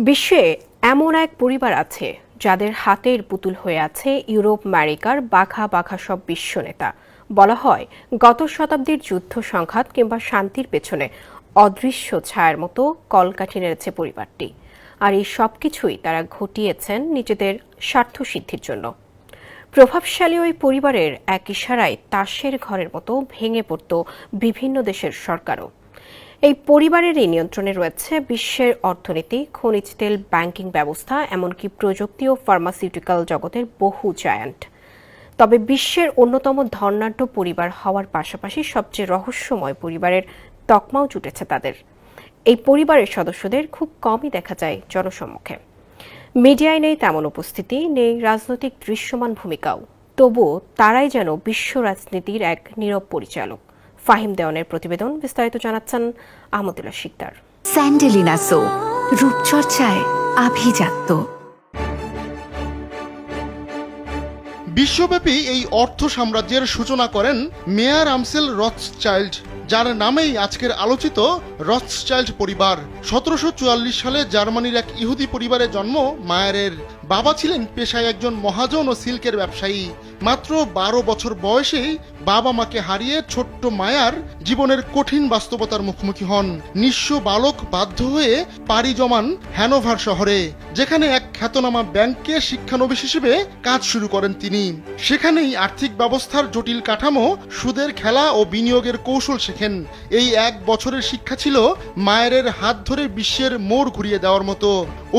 বিশ্বে এমন এক পরিবার আছে যাদের হাতের পুতুল হয়ে আছে ইউরোপ আমেরিকার বাঘা বাঘা সব বিশ্ব নেতা। বলা হয় গত শতাব্দীর যুদ্ধ সংঘাত কিংবা শান্তির পেছনে অদৃশ্য ছায়ার মতো কলকাঠি নেড়েছে পরিবারটি। আর এই সবকিছুই তারা ঘটিয়েছেন নিজেদের স্বার্থ সিদ্ধির জন্য। প্রভাবশালী ওই পরিবারের এক ইশারায় তাসের ঘরের মতো ভেঙে পড়ত বিভিন্ন দেশের সরকারও। এই পরিবারেরই নিয়ন্ত্রণে রয়েছে বিশ্বের অর্থনীতি, খনিজ তেল, ব্যাংকিং ব্যবস্থা, এমনকি প্রযুক্তি ও ফার্মাসিউটিক্যাল জগতের বহু জায়ান্ট। তবে বিশ্বের অন্যতম ধনাঢ্য পরিবার হওয়ার পাশাপাশি সবচেয়ে রহস্যময় পরিবারের তকমাও জুটেছে তাদের। এই পরিবারের সদস্যদের খুব কমই দেখা যায় জনসম্মুখে। মিডিয়ায় নেই তেমন উপস্থিতি, নেই রাজনৈতিক দৃশ্যমান ভূমিকাও। তবুও তারাই যেন বিশ্ব রাজনীতির এক নীরব পরিচালক। ফাহিম দেওয়ানের প্রতিবেদন, বিস্তারিত জানাচ্ছেন আহমদুল্লাহ শিকদার। স্যান্ডেলিনা সো, রূপচর্চায় আভিজাত্য। বিশ্বব্যাপী এই অর্থ সাম্রাজ্যের সূচনা করেন মেয়ার আমসেল রথসচাইল্ড, যার নামেই আজকের আলোচিত রথসচাইল্ড পরিবার। 1744 সালে জার্মানির এক ইহুদি পরিবারে জন্ম মায়ারের। বাবা ছিলেন পেশায় একজন মহাজন ও সিল্কের ব্যবসায়ী। মাত্র 12 বছর বয়সেই বাবা মাকে হারিয়ে ছোট্ট মায়ার জীবনের কঠিন বাস্তবতার মুখোমুখি হন। নিঃস্ব বালক বাধ্য হয়ে পাড়ি জমান হ্যানোভার শহরে, যেখানে এক খ্যাতনামা ব্যাংকে শিক্ষানবিশ হিসেবে কাজ শুরু করেন তিনি। সেখানেই আর্থিক ব্যবস্থার জটিল কাঠামো, সুদের খেলা ও বিনিয়োগের কৌশল শেখেন। এই 1 বছরের শিক্ষা ছিল মায়ারের হাত ধরে বিশ্বের মোড় ঘুরিয়ে দেওয়ার মতো।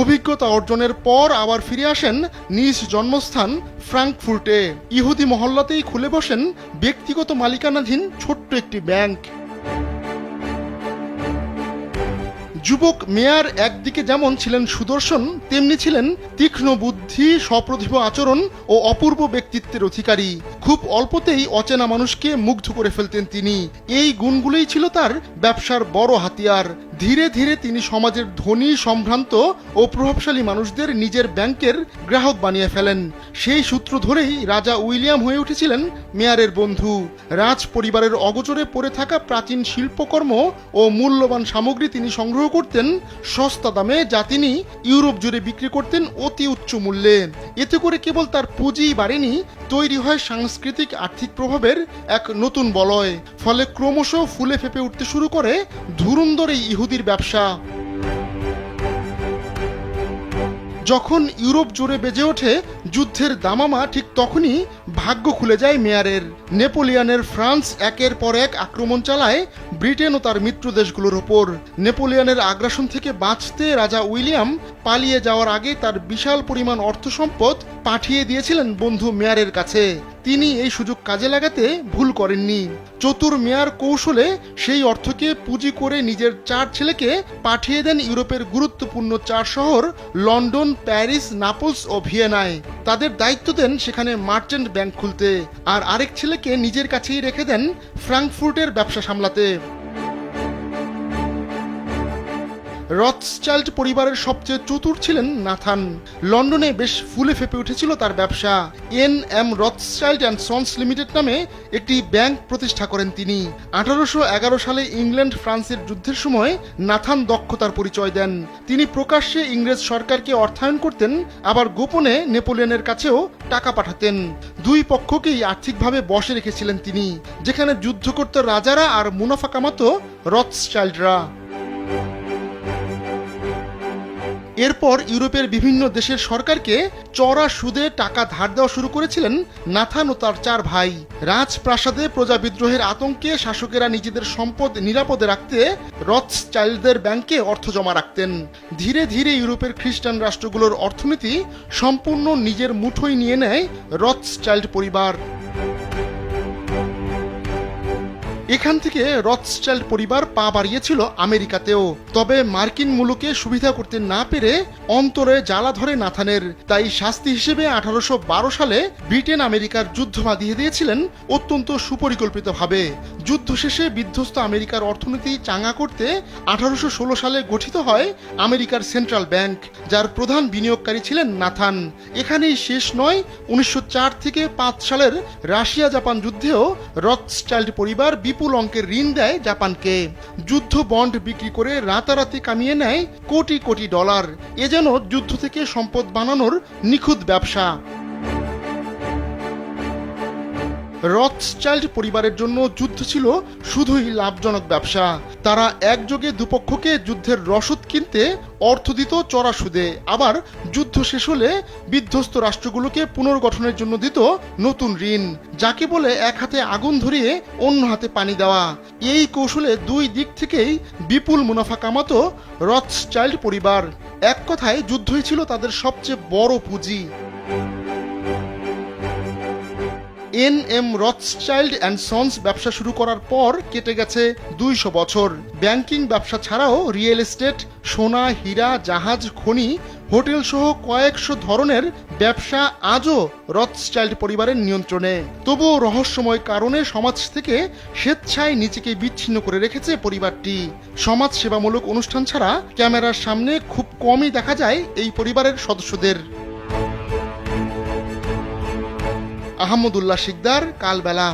অভিজ্ঞতা অর্জনের পর আবার ফিরে আসেন নিজ জন্মস্থান ফ্রাঙ্কফুর্টে। ইহুদি মহল্লাতেই খুলে বসেন ব্যক্তিগত মালিকানাধীন ছোট্ট একটি ব্যাংক। যুবক মেয়ার একদিকে যেমন ছিলেন সুদর্শন, তেমনি ছিলেন তীক্ষ্ণ বুদ্ধি, সপ্রতিভ আচরণ ও অপূর্ব ব্যক্তিত্বের অধিকারী। খুব অল্পতেই অচেনা মানুষকে মুগ্ধ করে ফেলতেন তিনি। এই গুণগুলোই ছিল তার ব্যবসার বড় হাতিয়ার। ধীরে ধীরে তিনি সমাজের ধনী, সম্ভ্রান্ত ও প্রভাবশালী মানুষদের নিজের ব্যাংকের গ্রাহক বানিয়ে ফেলেন। সেই সূত্র ধরেই রাজা উইলিয়াম হয়ে উঠেছিলেন মেয়ারের বন্ধু। রাজ পরিবারের অগোচরে পড়ে থাকা প্রাচীন শিল্পকর্ম ও মূল্যবান সামগ্রী তিনি সংগ্রহ করতেন সস্তা দামে, যা তিনি ইউরোপ জুড়ে বিক্রি করতেন অতি উচ্চ মূল্যে। এতে করে কেবল তার পুঁজি বাড়েনি, তৈরি হয় সাংস্কৃতিক আর্থিক প্রভাবের এক নতুন বলয়। ফলে ক্রমশ ফুলে ফেপে উঠতে শুরু করে ধুরন্ধর এই ইহুদির ব্যবসা। যখন ইউরোপ জুড়ে বেজে ওঠে যুদ্ধের দামামা, ঠিক তখনই ভাগ্য খুলে যায় মেয়ারের। নেপোলিয়নের ফ্রান্স একের পর এক আক্রমণ চালায় ব্রিটেন ও তার মিত্র দেশগুলোর ওপর। নেপোলিয়নের আগ্রাসন থেকে বাঁচতে রাজা উইলিয়াম পালিয়ে যাওয়ার আগে তার বিশাল পরিমাণ অর্থ সম্পদ পাঠিয়ে দিয়েছিলেন বন্ধু মেয়ারের কাছে। তিনি এই সুযোগ কাজে লাগাতে ভুল করেননি। চতুর মেয়ার কৌশলে সেই অর্থকে পুঁজি করে নিজের 4 ছেলেকে পাঠিয়ে দেন ইউরোপের গুরুত্বপূর্ণ 4 শহর লন্ডন, প্যারিস, নাপলস ও ভিয়েনায়। তাদের দায়িত্ব দেন সেখানে মার্চেন্ট ব্যাংক খুলতে, আর আরেক ছেলেকে নিজের কাছেই রেখে দেন ফ্রাঙ্কফুর্টের ব্যবসা সামলাতে। রথসচাইল্ড পরিবারের সবচেয়ে চতুর ছিলেন নাথান। লন্ডনে বেশ ফুলে ফেপে উঠেছিল তার ব্যবসা। এন.এম. রথসচাইল্ড অ্যান্ড সন্স লিমিটেড নামে একটি ব্যাংক প্রতিষ্ঠা করেন তিনি। 1811 সালে ইংল্যান্ড ফ্রান্সের যুদ্ধের সময় নাথান দক্ষতার পরিচয় দেন। তিনি প্রকাশ্যে ইংরেজ সরকারকে অর্থায়ন করতেন, আবার গোপনে নেপোলিয়নের কাছেও টাকা পাঠাতেন। দুই পক্ষকেই আর্থিকভাবে বশে রেখেছিলেন তিনি, যেখানে যুদ্ধ করত রাজারা আর মুনাফা কামাতো রথসচাইল্ডরা। এরপর ইউরোপের বিভিন্ন দেশের সরকারকে চড়া সুদে টাকা ধার দেওয়া শুরু করেছিলেন নাথান ও তার 4 ভাই। রাজপ্রাসাদে প্রজা বিদ্রোহের আতঙ্কে শাসকেরা নিজেদের সম্পদ নিরাপদে রাখতে রথসচাইল্ডদের ব্যাংকে অর্থ জমা রাখতেন। ধীরে ধীরে ইউরোপের খ্রিস্টান রাষ্ট্রগুলোর অর্থনীতি সম্পূর্ণ নিজের মুঠোয় নিয়ে নেয় রথসচাইল্ড পরিবার। এখান থেকে রথসচাইল্ড পরিবার পা বাড়িয়েছিল আমেরিকাতেও। তবে মার্কিন মুলুকে সুবিধা করতে না পেরে অন্তরে জ্বালা ধরে নাথানের। তাই শাস্তি হিসেবে 1812 সালে ব্রিটেন আমেরিকার যুদ্ধ বাঁধিয়ে দিয়েছিলেন অত্যন্ত সুপরিকল্পিতভাবে। যুদ্ধ শেষে বিধ্বস্ত আমেরিকার অর্থনীতি চাঙ্গা করতে 1816 সালে গঠিত হয় আমেরিকার সেন্ট্রাল ব্যাংক, যার প্রধান বিনিয়োগকারী ছিলেন নাথান। এখানেই শেষ নয়, 1904 থেকে 5 সালের রাশিয়া জাপান যুদ্ধেও রথসচাইল্ড পরিবার বিপুল অঙ্কের ঋণ দেয় জাপানকে। যুদ্ধ বন্ড বিক্রি করে রাতারাতি কামিয়ে নেয় কোটি কোটি ডলার। এ যেন যুদ্ধ থেকে সম্পদ বানানোর নিখুঁত ব্যবসা। রথসচাইল্ড পরিবারের জন্য যুদ্ধ ছিল শুধুই লাভজনক ব্যবসা। তারা একযোগে দুপক্ষকে যুদ্ধের রসদ কিনতে অর্থ দিত চড়া সুদে, আবার যুদ্ধ শেষ হলে বিধ্বস্ত রাষ্ট্রগুলোকে পুনর্গঠনের জন্য দিত নতুন ঋণ, যাকে বলে এক হাতে আগুন ধরিয়ে অন্য হাতে পানি দেওয়া। এই কৌশলে দুই দিক থেকেই বিপুল মুনাফা কামাতো রথসচাইল্ড পরিবার। এক কথায় যুদ্ধই ছিল তাদের সবচেয়ে বড় পুঁজি। এন.এম. রথসচাইল্ড অ্যান্ড সন্স ব্যবসা শুরু করার পর কেটে গেছে 200 বছর। ব্যাংকিং ব্যবসা ছাড়াও রিয়েল এস্টেট, সোনা, হীরা, জাহাজ, খনি, হোটেল সহ কয়েকশো ধরনের ব্যবসা আজও রথসচাইল্ড পরিবারের নিয়ন্ত্রণে। তবুও রহস্যময় কারণে সমাজ থেকে স্বেচ্ছায় নিজেকে বিচ্ছিন্ন করে রেখেছে পরিবারটি। সমাজ সেবামূলক অনুষ্ঠান ছাড়া ক্যামেরার সামনে খুব কমই দেখা যায় এই পরিবারের সদস্যদের। আহমদুল্লাহ শিকদার, কালবেলা।